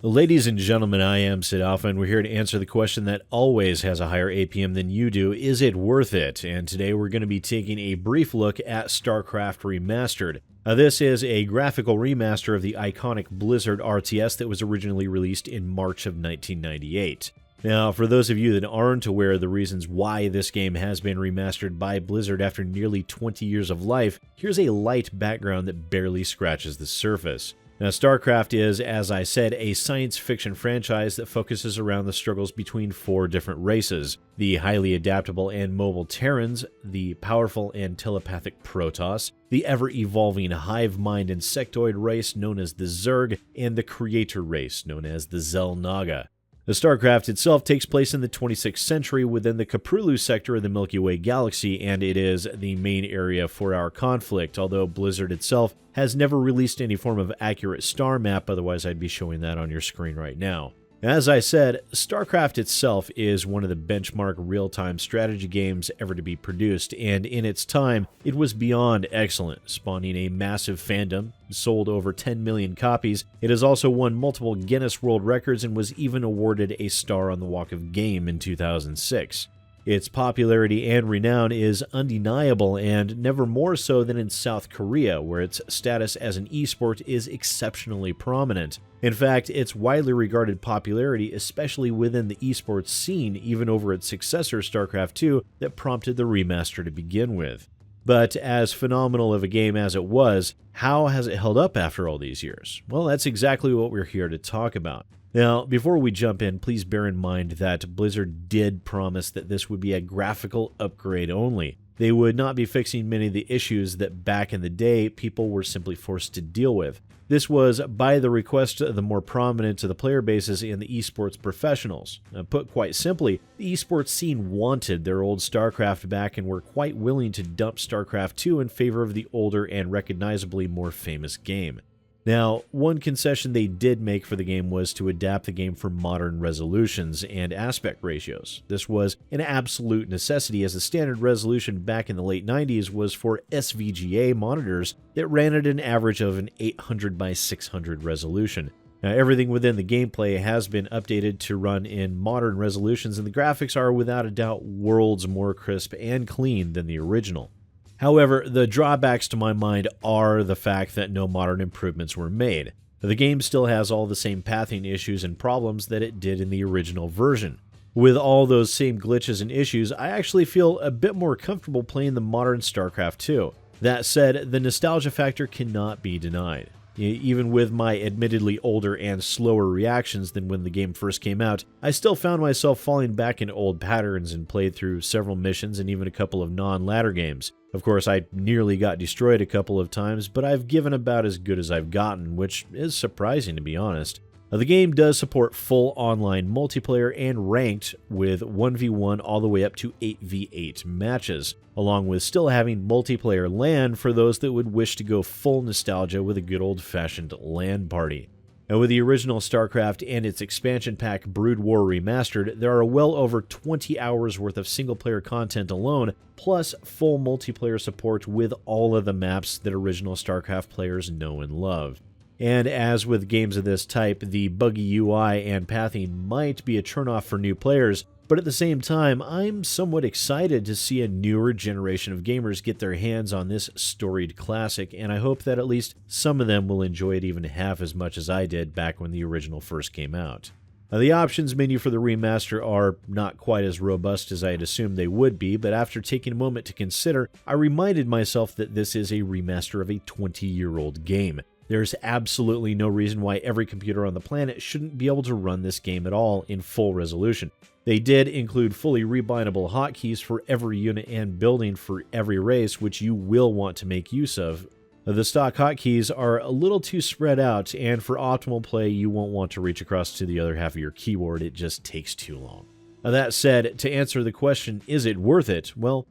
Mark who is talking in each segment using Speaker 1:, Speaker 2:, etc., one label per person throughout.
Speaker 1: Ladies and gentlemen, I am SidAlpha, and we're here to answer the question that always has a higher APM than you do: is it worth it? And today we're going to be taking a brief look at Starcraft Remastered. This is a graphical remaster of the iconic Blizzard RTS that was originally released in March of 1998. Now, for those of you that aren't aware of the reasons why this game has been remastered by Blizzard after nearly 20 years of life, here's a light background that barely scratches the surface. Now, StarCraft is, as I said, a science fiction franchise that focuses around the struggles between four different races: the highly adaptable and mobile Terrans, the powerful and telepathic Protoss, the ever-evolving hive mind insectoid race known as the Zerg, and the creator race known as the Xel'Naga. The StarCraft itself takes place in the 26th century within the Caprulu sector of the Milky Way galaxy, and it is the main area for our conflict, although Blizzard itself has never released any form of accurate star map, otherwise I'd be showing that on your screen right now. As I said, StarCraft itself is one of the benchmark real-time strategy games ever to be produced, and in its time, it was beyond excellent, spawning a massive fandom, sold over 10 million copies. It has also won multiple Guinness World Records and was even awarded a star on the Walk of Game in 2006. Its popularity and renown is undeniable, and never more so than in South Korea, where its status as an esport is exceptionally prominent. In fact, its widely regarded popularity, especially within the esports scene, even over its successor StarCraft II, that prompted the remaster to begin with. But as phenomenal of a game as it was, how has it held up after all these years? Well, that's exactly what we're here to talk about. Now, before we jump in, please bear in mind that Blizzard did promise that this would be a graphical upgrade only. They would not be fixing many of the issues that back in the day people were simply forced to deal with. This was by the request of the more prominent of the player bases in the esports professionals. Put quite simply, the esports scene wanted their old StarCraft back and were quite willing to dump StarCraft II in favor of the older and recognizably more famous game. Now, one concession they did make for the game was to adapt the game for modern resolutions and aspect ratios. This was an absolute necessity, as the standard resolution back in the late 90s was for SVGA monitors that ran at an average of an 800 by 600 resolution. Now, everything within the gameplay has been updated to run in modern resolutions, and the graphics are without a doubt worlds more crisp and clean than the original. However, the drawbacks to my mind are the fact that no modern improvements were made. The game still has all the same pathing issues and problems that it did in the original version. With all those same glitches and issues, I actually feel a bit more comfortable playing the modern StarCraft 2. That said, the nostalgia factor cannot be denied. Even with my admittedly older and slower reactions than when the game first came out, I still found myself falling back into old patterns and played through several missions and even a couple of non-ladder games. Of course, I nearly got destroyed a couple of times, but I've given about as good as I've gotten, which is surprising to be honest. The game does support full online multiplayer and ranked with 1v1 all the way up to 8v8 matches, along with still having multiplayer LAN for those that would wish to go full nostalgia with a good old-fashioned LAN party. Now, with the original StarCraft and its expansion pack Brood War Remastered, there are well over 20 hours worth of single-player content alone, plus full multiplayer support with all of the maps that original StarCraft players know and love. And as with games of this type, the buggy UI and pathing might be a turnoff for new players, but at the same time, I'm somewhat excited to see a newer generation of gamers get their hands on this storied classic, and I hope that at least some of them will enjoy it even half as much as I did back when the original first came out. Now, the options menu for the remaster are not quite as robust as I had assumed they would be, but after taking a moment to consider, I reminded myself that this is a remaster of a 20-year-old game. There's absolutely no reason why every computer on the planet shouldn't be able to run this game at all in full resolution. They did include fully rebindable hotkeys for every unit and building for every race, which you will want to make use of. The stock hotkeys are a little too spread out, and for optimal play, you won't want to reach across to the other half of your keyboard. It just takes too long. That said, to answer the question, is it worth it? Well,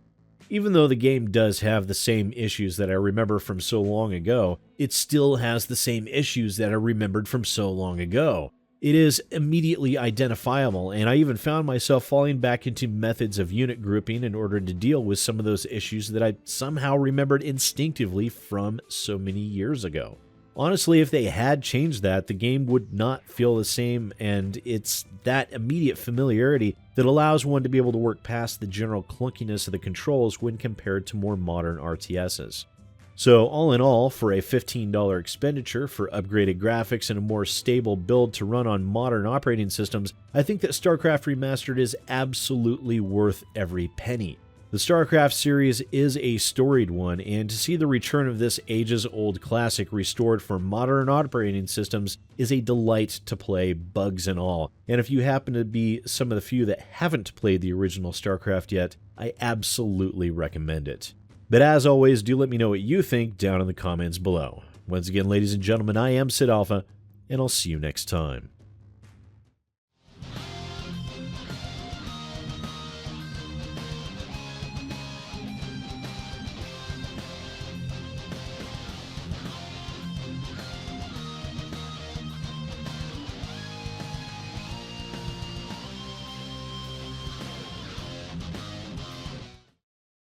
Speaker 1: even though the game does have the same issues that I remember from so long ago, it still has the same issues that I remembered from so long ago. It is immediately identifiable, and I even found myself falling back into methods of unit grouping in order to deal with some of those issues that I somehow remembered instinctively from so many years ago. Honestly, if they had changed that, the game would not feel the same, and it's that immediate familiarity that allows one to be able to work past the general clunkiness of the controls when compared to more modern RTSs. So all in all, for a $15 expenditure for upgraded graphics and a more stable build to run on modern operating systems, I think that Starcraft Remastered is absolutely worth every penny. The Starcraft series is a storied one, and to see the return of this ages-old classic restored for modern operating systems is a delight to play, bugs and all. And if you happen to be some of the few that haven't played the original Starcraft yet, I absolutely recommend it. But as always, do let me know what you think down in the comments below. Once again, ladies and gentlemen, I am SidAlpha, and I'll see you next time.